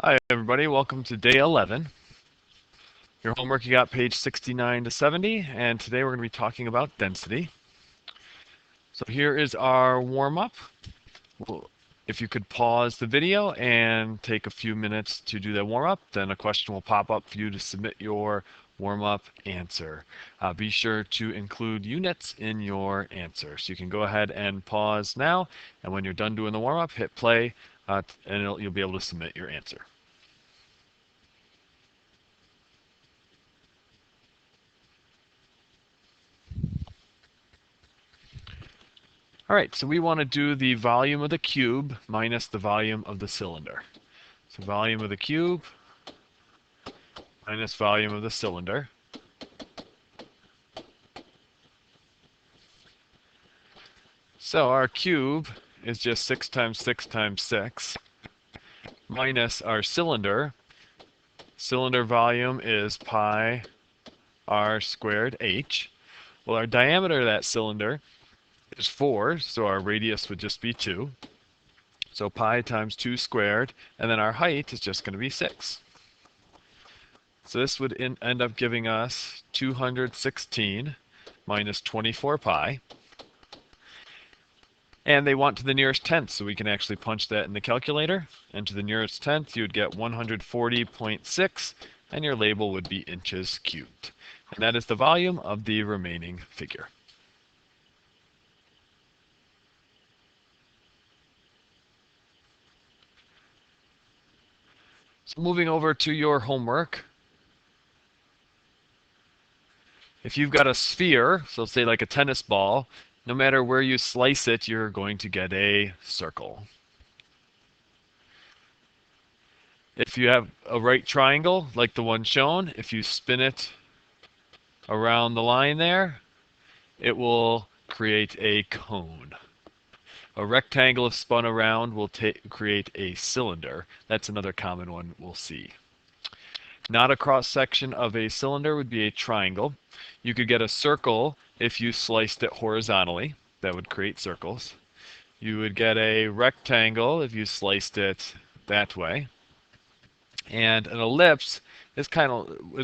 Hi everybody, welcome to day 11. Your homework, you got page 69 to 70, and today we're going to be talking about density. So here is our warm-up. If you could pause the video and take a few minutes to do that warm-up, then a question will pop up for you to submit your warm-up answer. Be sure to include units in your answer. So you can go ahead and pause now, and when you're done doing the warm-up, hit play, and you'll be able to submit your answer. All right, so we want to do the volume of the cube minus the volume of the cylinder. So volume of the cube minus volume of the cylinder. So our cube is just 6 times 6 times 6 minus our cylinder. Cylinder volume is pi r squared h. Well, our diameter of that cylinder is 4, so our radius would just be 2. So pi times 2 squared, and then our height is just going to be 6. So this would end up giving us 216 minus 24 pi. And they want to the nearest tenth, so we can actually punch that in the calculator. And to the nearest tenth, you would get 140.6, and your label would be inches cubed. And that is the volume of the remaining figure. So moving over to your homework. If you've got a sphere, so say like a tennis ball, no matter where you slice it, you're going to get a circle. If you have a right triangle, like the one shown, if you spin it around the line there, it will create a cone. A rectangle if spun around will create a cylinder. That's another common one we'll see. Not a cross section of a cylinder would be a triangle. You could get a circle if you sliced it horizontally. That would create circles. You would get a rectangle if you sliced it that way. And an ellipse is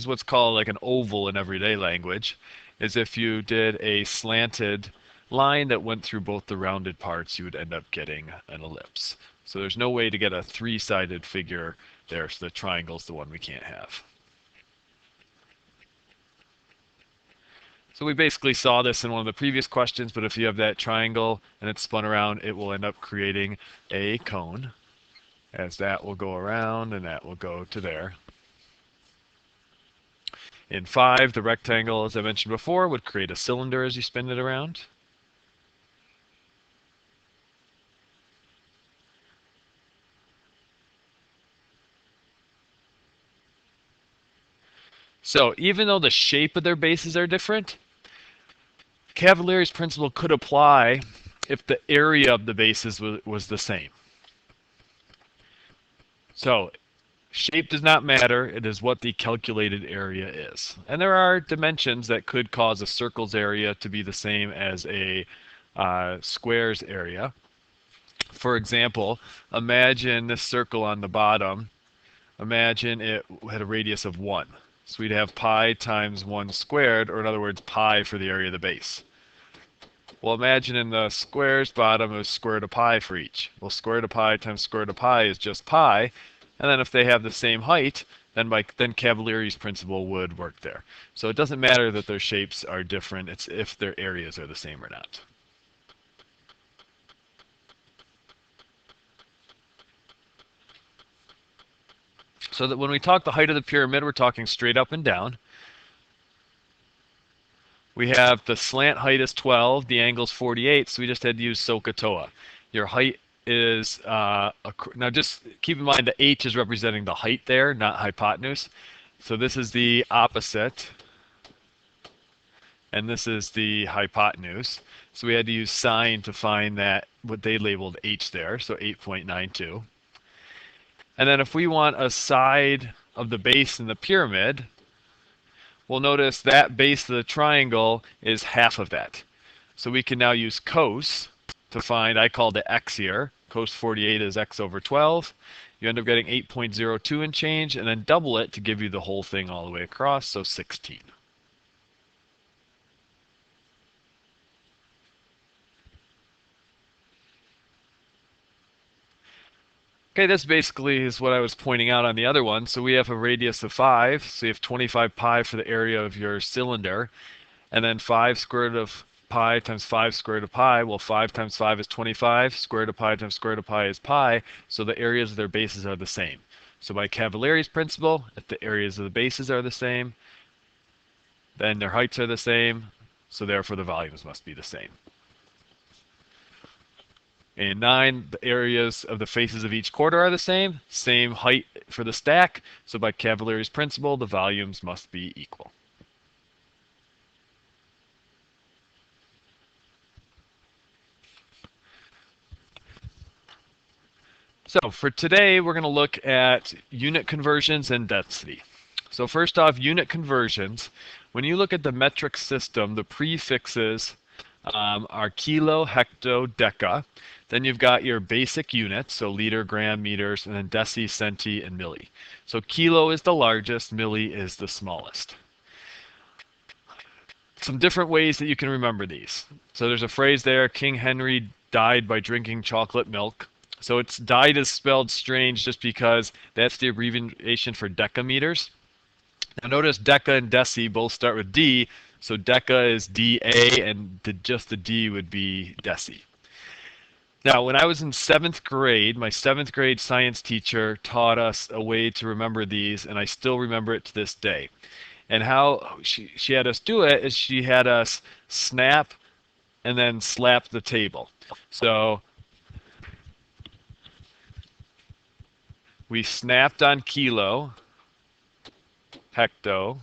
what's called like an oval in everyday language, is if you did a slanted line that went through both the rounded parts, you would end up getting an ellipse. So there's no way to get a three-sided figure there, so the triangle's the one we can't have. So we basically saw this in one of the previous questions, but if you have that triangle and it's spun around, it will end up creating a cone, as that will go around and that will go to there. In 5, the rectangle, as I mentioned before, would create a cylinder as you spin it around. So even though the shape of their bases are different, Cavalieri's principle could apply if the area of the bases was the same. So shape does not matter, it is what the calculated area is. And there are dimensions that could cause a circle's area to be the same as a square's area. For example, imagine this circle on the bottom. Imagine it had a radius of 1. So we'd have pi times 1 squared, or in other words, pi for the area of the base. Well, imagine in the square's bottom it was square root of pi for each. Well, square root of pi times square root of pi is just pi. And then if they have the same height, then Cavalieri's principle would work there. So it doesn't matter that their shapes are different. It's if their areas are the same or not. So that when we talk the height of the pyramid, we're talking straight up and down. We have the slant height is 12, the angle is 48, so we just had to use SOHCAHTOA. Your height is, now just keep in mind the h is representing the height there, not hypotenuse. So this is the opposite, and this is the hypotenuse. So we had to use sine to find that, what they labeled h there, so 8.92. And then if we want a side of the base in the pyramid, we'll notice that base of the triangle is half of that. So we can now use cos to find, I called it x here. Cos 48 is x over 12. you end up getting 8.02 and change, and then double it to give you the whole thing all the way across, so 16. Okay, this basically is what I was pointing out on the other one. So we have a radius of 5, so you have 25 pi for the area of your cylinder, and then 5 square root of pi times 5 square root of pi. Well, 5 times 5 is 25. Square root of pi times square root of pi is pi, so the areas of their bases are the same. So by Cavalari's principle, if the areas of the bases are the same, then their heights are the same, so therefore the volumes must be the same. In 9, the areas of the faces of each quarter are the same height for the stack, so by Cavalari's principle, the volumes must be equal. So for today, we're going to look at unit conversions and density. So first off, unit conversions. When you look at the metric system, the prefixes are kilo, hecto, deca. Then you've got your basic units, so liter, gram, meters, and then deci, centi, and milli. So kilo is the largest, milli is the smallest. Some different ways that you can remember these. So there's a phrase there, King Henry died by drinking chocolate milk. So it's died is spelled strange just because that's the abbreviation for decameters. Now notice deca and deci both start with D, so deca is DA and just the D would be deci. Now, when I was in 7th grade, my 7th grade science teacher taught us a way to remember these, and I still remember it to this day. And how she had us do it is she had us snap and then slap the table. So we snapped on kilo, hecto,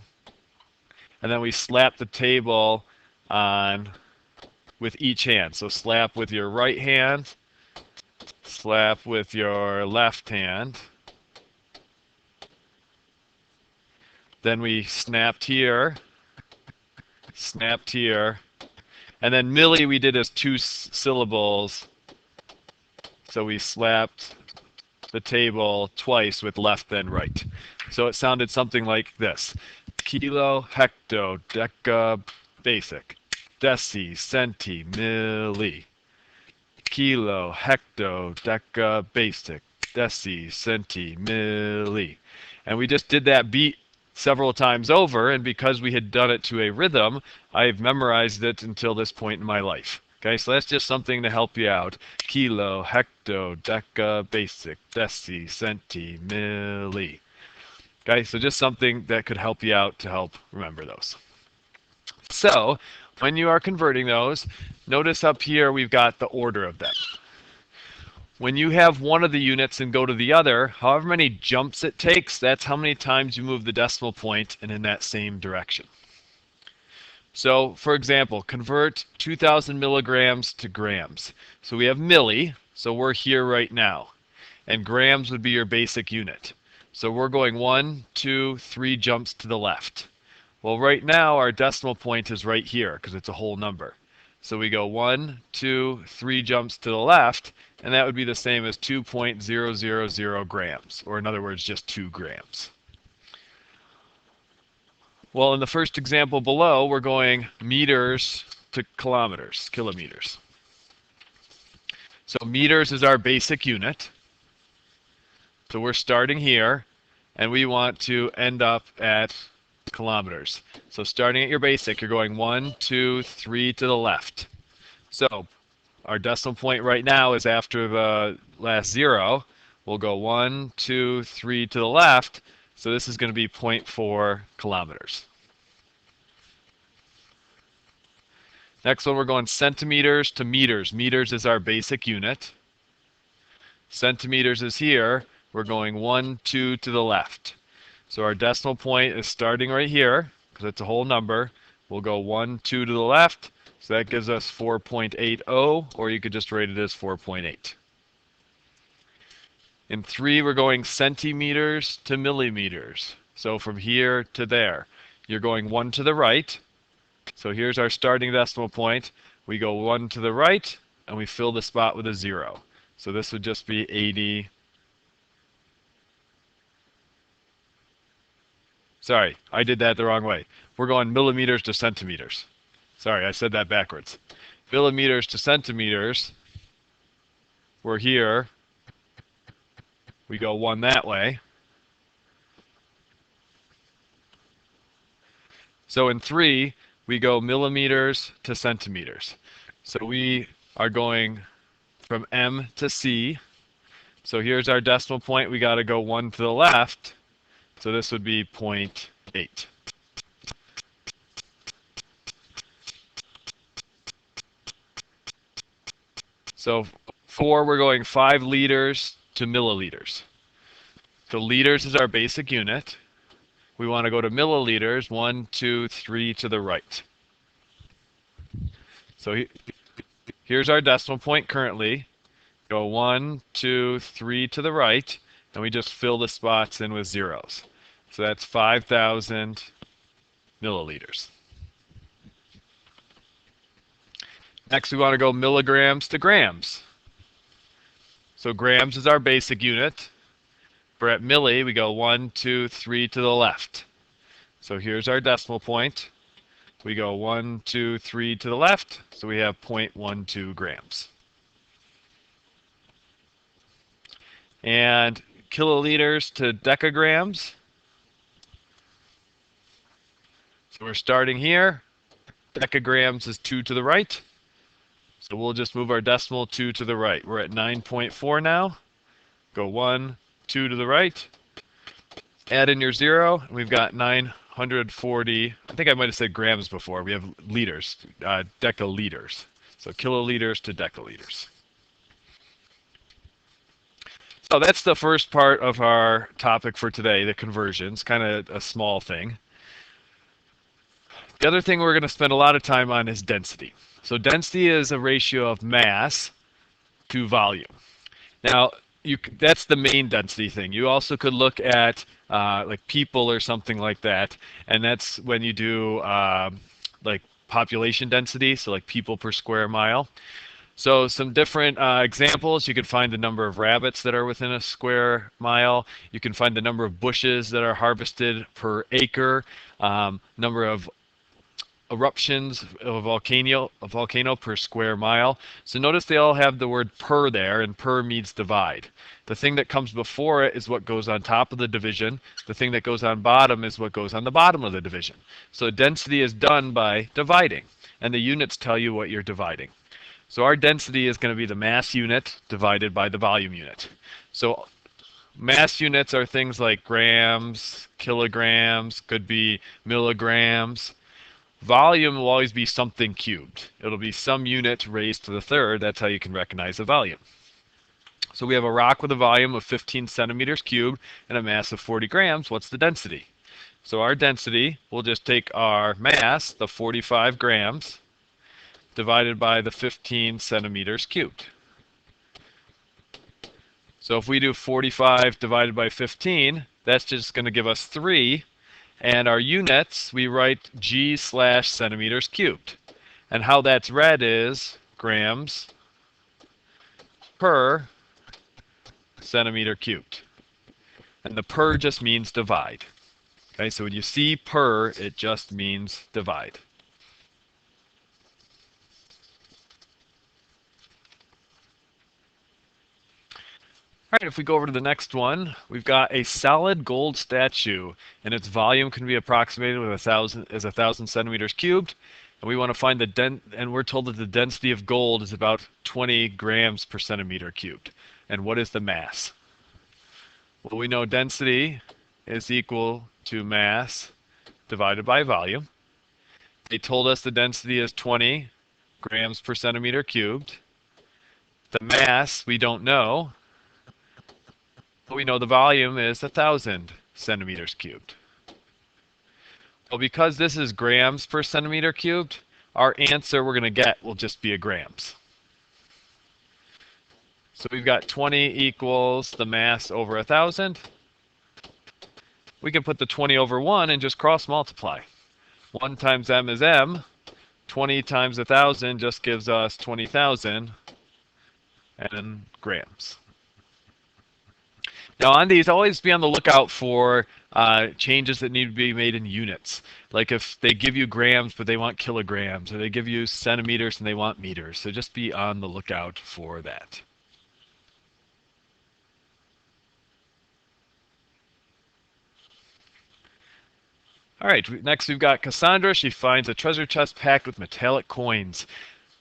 and then we slapped the table on with each hand. So slap with your right hand, slap with your left hand. Then we snapped here, and then milli we did as 2 syllables. So we slapped the table twice with left then right. So it sounded something like this. Kilo, hecto, deca, basic. Deci, centi, milli. Kilo, hecto, deca, basic. Deci, centi, milli. And we just did that beat several times over, and because we had done it to a rhythm, I've memorized it until this point in my life. Okay, so that's just something to help you out. Kilo, hecto, deca, basic, deci, centi, milli. Okay, so just something that could help you out to help remember those. So, when you are converting those, notice up here we've got the order of them. When you have one of the units and go to the other, however many jumps it takes, that's how many times you move the decimal point and in that same direction. So, for example, convert 2,000 milligrams to grams. So we have milli, so we're here right now. And grams would be your basic unit. So we're going 1, 2, 3 jumps to the left. Well, right now our decimal point is right here because it's a whole number. So we go 1, 2, 3 jumps to the left, and that would be the same as 2.000 grams, or in other words, just 2 grams. Well, in the first example below, we're going meters to kilometers, kilometers. So meters is our basic unit. So we're starting here, and we want to end up at kilometers. So starting at your basic, you're going 1, 2, 3 to the left. So our decimal point right now is after the last 0. We'll go 1, 2, 3 to the left. So this is going to be 0.4 kilometers. Next one, we're going centimeters to meters. Meters is our basic unit. Centimeters is here. We're going 1, 2 to the left. So our decimal point is starting right here, because it's a whole number. We'll go 1, 2 to the left. So that gives us 4.80, or you could just write it as 4.8. In 3, we're going centimeters to millimeters. So from here to there, you're going 1 to the right. So here's our starting decimal point. We go 1 to the right, and we fill the spot with a 0. So this would just be 80 Sorry, I did that the wrong way. We're going millimeters to centimeters. Sorry, I said that backwards. Millimeters to centimeters. We're here. We go 1 that way. So in 3, we go millimeters to centimeters. So we are going from M to C. So here's our decimal point. We got to go 1 to the left. So this would be 0.8. So 4, we're going 5 liters to milliliters. So liters is our basic unit. We want to go to milliliters, 1, 2, 3 to the right. So here's our decimal point currently. Go 1, 2, 3 to the right, and we just fill the spots in with zeros. So that's 5,000 milliliters. Next, we want to go milligrams to grams. So grams is our basic unit. We're at milli, we go 1, 2, 3 to the left. So here's our decimal point. We go 1, 2, 3 to the left, so we have 0.12 grams. And kiloliters to decagrams. So we're starting here. Decagrams is 2 to the right. So we'll just move our decimal 2 to the right. We're at 9.4 now. Go 1, 2 to the right. Add in your 0, and we've got 940. I think I might have said grams before. We have liters, decaliters. So kiloliters to decaliters. So that's the first part of our topic for today, the conversions, kind of a small thing. The other thing we're going to spend a lot of time on is density. So density is a ratio of mass to volume. Now, that's the main density thing. You also could look at like people or something like that, and that's when you do like population density, so like people per square mile. So some different examples, you could find the number of rabbits that are within a square mile. You can find the number of bushes that are harvested per acre, number of eruptions of a volcano per square mile. So notice they all have the word per there, and per means divide. The thing that comes before it is what goes on top of the division. The thing that goes on bottom is what goes on the bottom of the division. So density is done by dividing, and the units tell you what you're dividing. So our density is going to be the mass unit divided by the volume unit. So mass units are things like grams, kilograms, could be milligrams. Volume will always be something cubed. It'll be some unit raised to the third. That's how you can recognize the volume. So we have a rock with a volume of 15 centimeters cubed and a mass of 40 grams. What's the density? So our density, we'll just take our mass, the 45 grams, divided by the 15 centimeters cubed. So if we do 45 divided by 15, that's just going to give us 3. And our units, we write g/centimeters cubed. And how that's read is grams per centimeter cubed. And the per just means divide. Okay, so when you see per, it just means divide. All right, if we go over to the next one, we've got a solid gold statue, and its volume can be approximated with 1,000 centimeters cubed. And we want to find and we're told that the density of gold is about 20 grams per centimeter cubed. And what is the mass? Well, we know density is equal to mass divided by volume. They told us the density is 20 grams per centimeter cubed. The mass we don't know. But we know the volume is 1,000 centimeters cubed. Well, because this is grams per centimeter cubed, our answer we're going to get will just be a grams. So we've got 20 equals the mass over 1,000. We can put the 20 over 1 and just cross multiply. 1 times m is m. 20 times 1,000 just gives us 20,000 and grams. Now on these, always be on the lookout for changes that need to be made in units. Like if they give you grams but they want kilograms, or they give you centimeters and they want meters. So just be on the lookout for that. All right, next we've got Cassandra. She finds a treasure chest packed with metallic coins.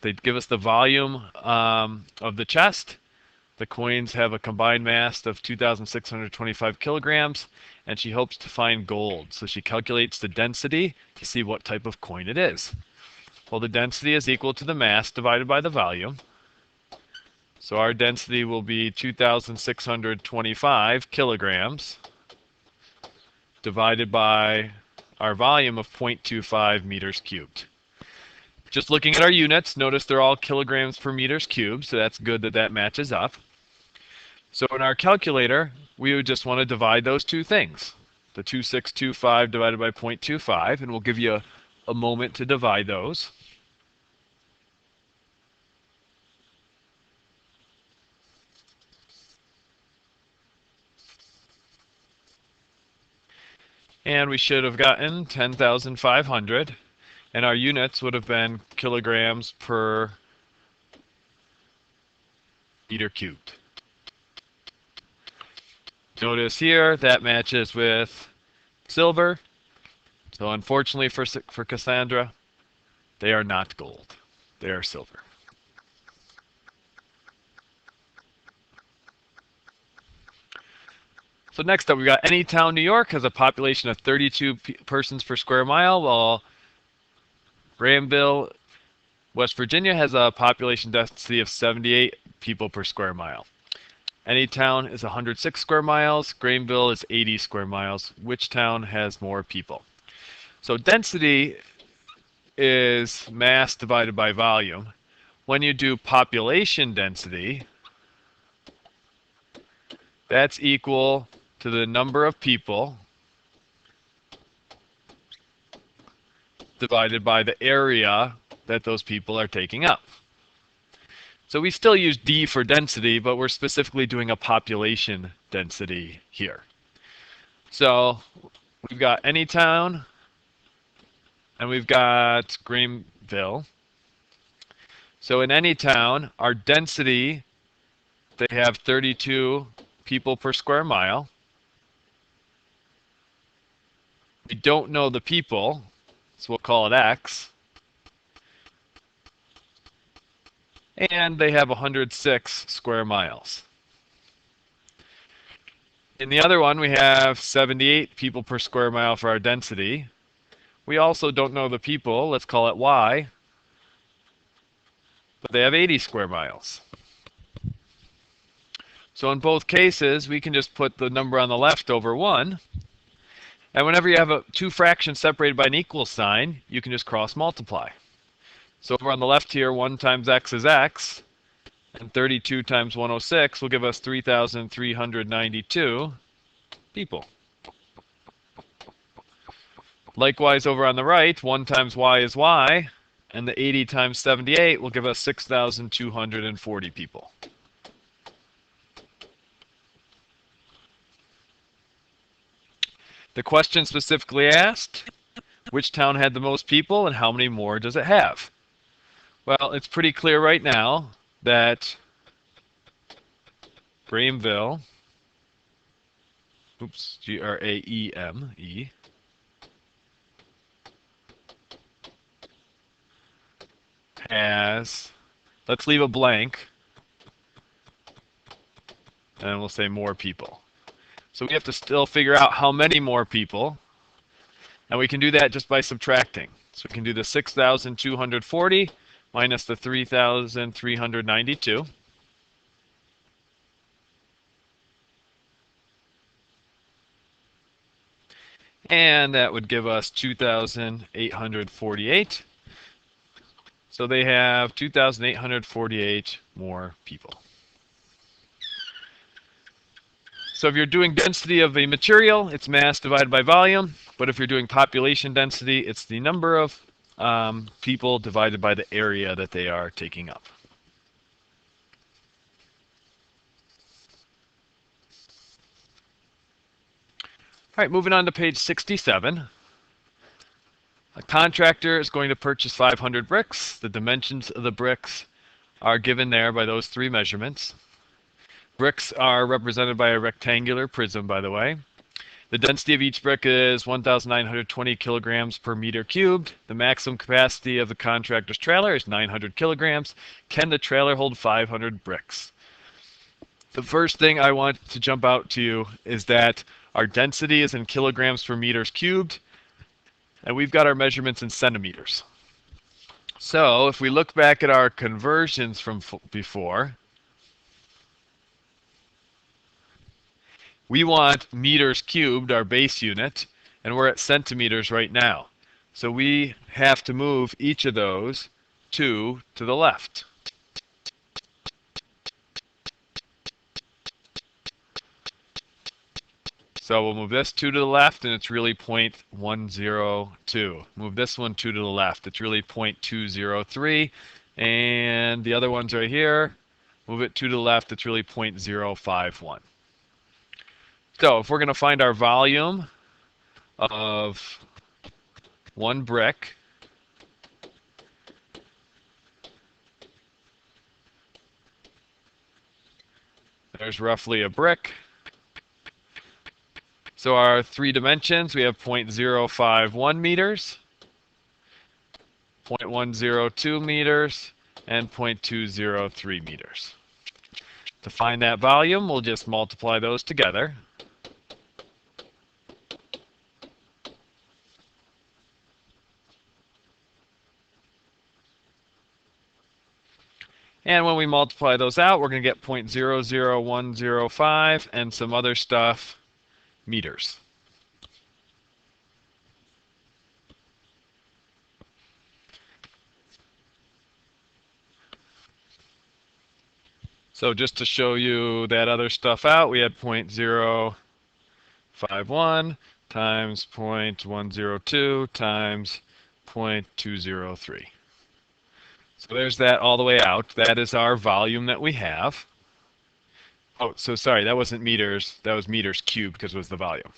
They give us the volume of the chest. The coins have a combined mass of 2,625 kilograms, and she hopes to find gold. So she calculates the density to see what type of coin it is. Well, the density is equal to the mass divided by the volume. So our density will be 2,625 kilograms divided by our volume of 0.25 meters cubed. Just looking at our units, notice they're all kilograms per meters cubed, so that's good that that matches up. So in our calculator, we would just want to divide those two things. The 2,625 divided by 0.25, and we'll give you a moment to divide those. And we should have gotten 10,500, and our units would have been kilograms per meter cubed. Notice here that matches with silver. So unfortunately for Cassandra, they are not gold. They are silver. So next up, we got Anytown, New York has a population of 32 persons per square mile, while Grahamville, West Virginia has a population density of 78 people per square mile. Anytown is 106 square miles. Grahamville is 80 square miles. Which town has more people? So density is mass divided by volume. When you do population density, that's equal to the number of people divided by the area that those people are taking up. So we still use D for density, but we're specifically doing a population density here. So we've got Anytown, and we've got Grahamville. So in Anytown, our density, they have 32 people per square mile. We don't know the people, so we'll call it X. And they have 106 square miles. In the other one, we have 78 people per square mile for our density. We also don't know the people, let's call it Y, but they have 80 square miles. So in both cases, we can just put the number on the left over 1. And whenever you have two fractions separated by an equal sign, you can just cross multiply. So over on the left here, 1 times x is x, and 32 times 106 will give us 3,392 people. Likewise, over on the right, 1 times y is y, and the 80 times 78 will give us 6,240 people. The question specifically asked, which town had the most people and how many more does it have? Well, it's pretty clear right now that Grahamville, Graeme, has, let's leave a blank, and we'll say more people. So we have to still figure out how many more people, and we can do that just by subtracting. So we can do the 6,240 minus the 3,392. And that would give us 2,848. So they have 2,848 more people. So if you're doing density of a material, it's mass divided by volume. But if you're doing population density, it's the number of people divided by the area that they are taking up. right, moving on to page 67. A contractor is going to purchase 500 bricks. The dimensions of the bricks are given there by those three measurements. Bricks are represented by a rectangular prism, by the way. The density of each brick is 1,920 kilograms per meter cubed. The maximum capacity of the contractor's trailer is 900 kilograms. Can the trailer hold 500 bricks? The first thing I want to jump out to you is that our density is in kilograms per meters cubed, and we've got our measurements in centimeters. So if we look back at our conversions from before, we want meters cubed, our base unit, and we're at centimeters right now. So we have to move each of those two to the left. So we'll move this 2 to the left, and it's really 0.102. Move this one 2 to the left. It's really 0.203. And the other one's right here. Move it 2 to the left. It's really 0.051. So if we're going to find our volume of one brick, there's roughly a brick. So our three dimensions, we have 0.051 meters, 0.102 meters, and 0.203 meters. To find that volume, we'll just multiply those together. And when we multiply those out, we're going to get 0.00105 and some other stuff meters. So just to show you that other stuff out, we had 0.051 times 0.102 times 0.203. So there's that all the way out. That is our volume that we have. Oh, so sorry, that wasn't meters. That was meters cubed because it was the volume.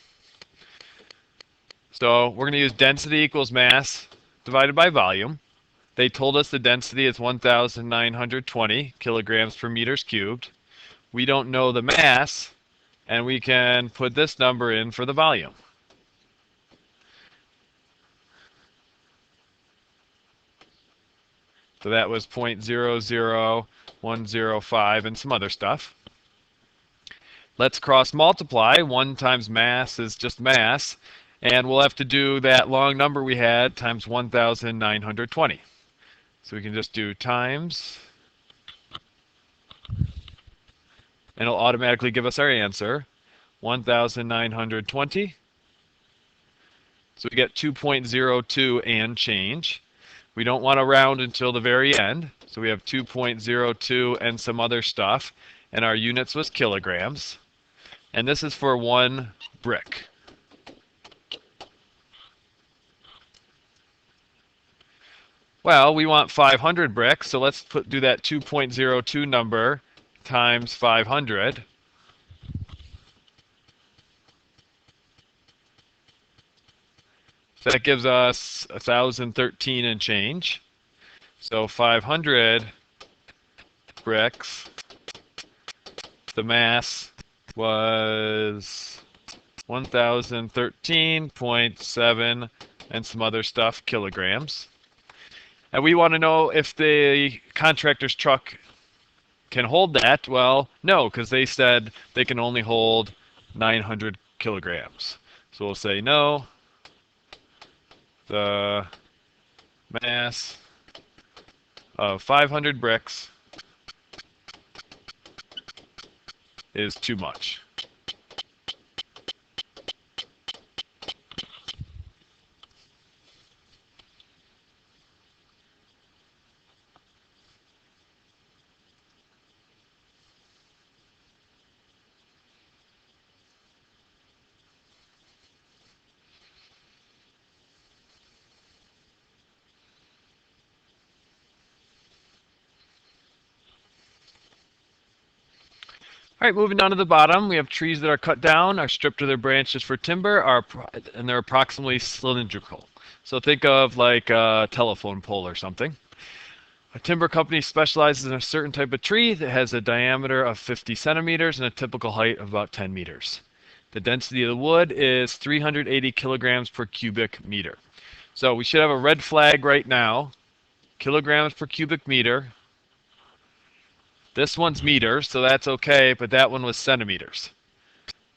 So we're going to use density equals mass divided by volume. They told us the density is 1,920 kilograms per meters cubed. We don't know the mass, and we can put this number in for the volume. So that was 0.00105 and some other stuff. Let's cross multiply. 1 times mass is just mass. And we'll have to do that long number we had times 1,920. So we can just do times, and it'll automatically give us our answer, 1,920. So we get 2.02 and change. We don't want to round until the very end, so we have 2.02 and some other stuff, and our units was kilograms. And this is for one brick. Well, we want 500 bricks, so let's do that 2.02 number times 500. So that gives us 1,013 and change. So 500 bricks, the mass was 1,013.7 and some other stuff kilograms. And we want to know if the contractor's truck can hold that. Well, no, because they said they can only hold 900 kilograms. So we'll say no. The mass of 500 bricks is too much. All right, moving down to the bottom, we have trees that are cut down, are stripped of their branches for timber, and they're approximately cylindrical. So think of like a telephone pole or something. A timber company specializes in a certain type of tree that has a diameter of 50 centimeters and a typical height of about 10 meters. The density of the wood is 380 kilograms per cubic meter. So we should have a red flag right now. Kilograms per cubic meter. This one's meters, so that's okay, but that one was centimeters.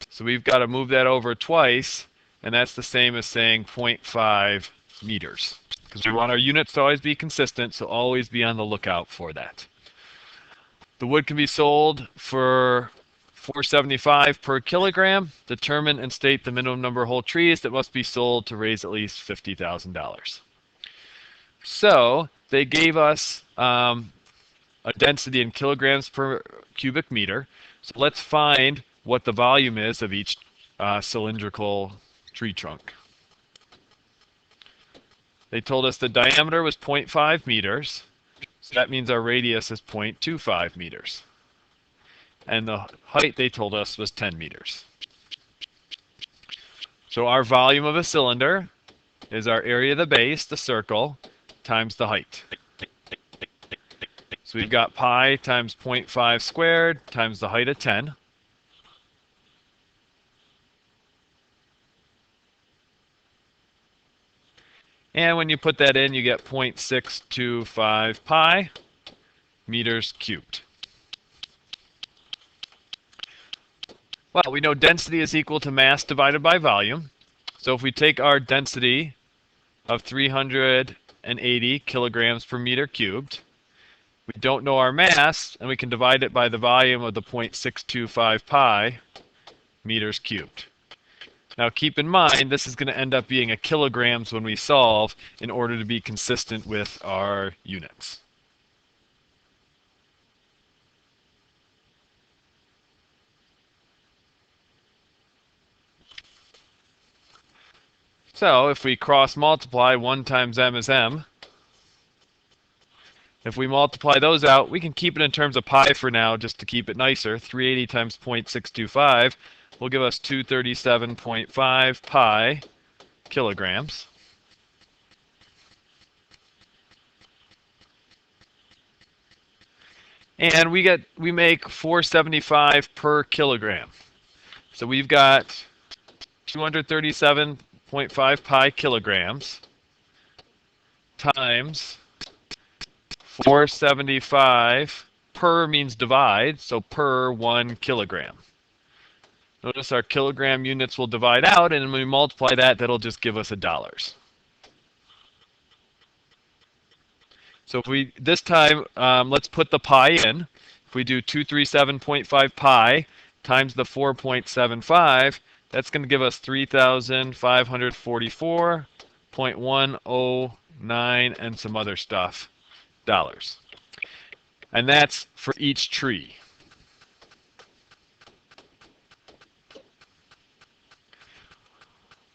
So we've got to move that over twice, and that's the same as saying 0.5 meters. Because we want our units to always be consistent, so always be on the lookout for that. The wood can be sold for $4.75 per kilogram. Determine and state the minimum number of whole trees that must be sold to raise at least $50,000. So they gave us a density in kilograms per cubic meter. So let's find what the volume is of each cylindrical tree trunk. They told us the diameter was 0.5 meters. So that means our radius is 0.25 meters. And the height they told us was 10 meters. So our volume of a cylinder is our area of the base, the circle, times the height. So we've got pi times 0.5 squared times the height of 10. And when you put that in, you get 0.625 pi meters cubed. Well, we know density is equal to mass divided by volume. So if we take our density of 380 kilograms per meter cubed, we don't know our mass, and we can divide it by the volume of the 0.625 pi meters cubed. Now keep in mind, this is going to end up being a kilograms when we solve in order to be consistent with our units. So if we cross multiply, 1 times m is m. If we multiply those out, we can keep it in terms of pi for now just to keep it nicer. 380 times 0.625 will give us 237.5 pi kilograms. And we make 475 per kilogram. So we've got 237.5 pi kilograms times 475. Per means divide, so per 1 kilogram. Notice our kilogram units will divide out, and when we multiply that, that'll just give us $. So if we, this time, let's put the pi in. If we do 237.5 pi times the 4.75, that's going to give us 3,544.109 and some other stuff dollars. And that's for each tree.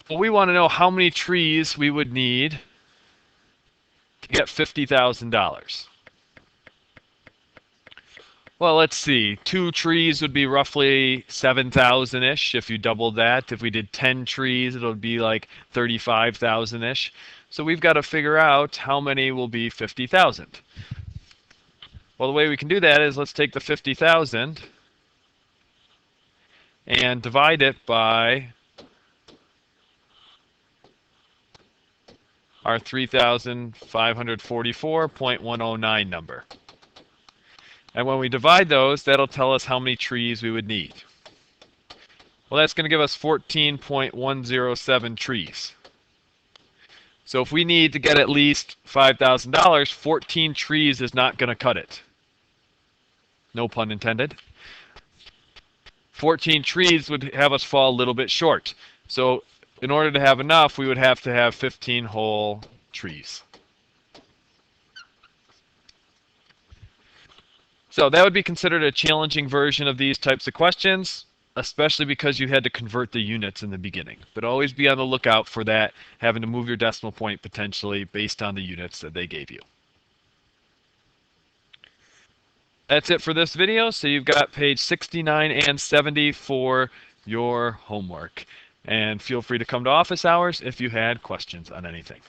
Well, we want to know how many trees we would need to get $50,000. Well, let's see. 2 trees would be roughly 7,000-ish if you doubled that. If we did 10 trees, it would be like 35,000-ish. So we've got to figure out how many will be 50,000. Well, the way we can do that is let's take the 50,000 and divide it by our 3,544.109 number. And when we divide those, that'll tell us how many trees we would need. Well, that's going to give us 14.107 trees. So if we need to get at least $5,000, 14 trees is not going to cut it. No pun intended. 14 trees would have us fall a little bit short. So in order to have enough, we would have to have 15 whole trees. So that would be considered a challenging version of these types of questions, especially because you had to convert the units in the beginning. But always be on the lookout for that, having to move your decimal point potentially based on the units that they gave you. That's it for this video. So you've got page 69 and 70 for your homework. And feel free to come to office hours if you had questions on anything.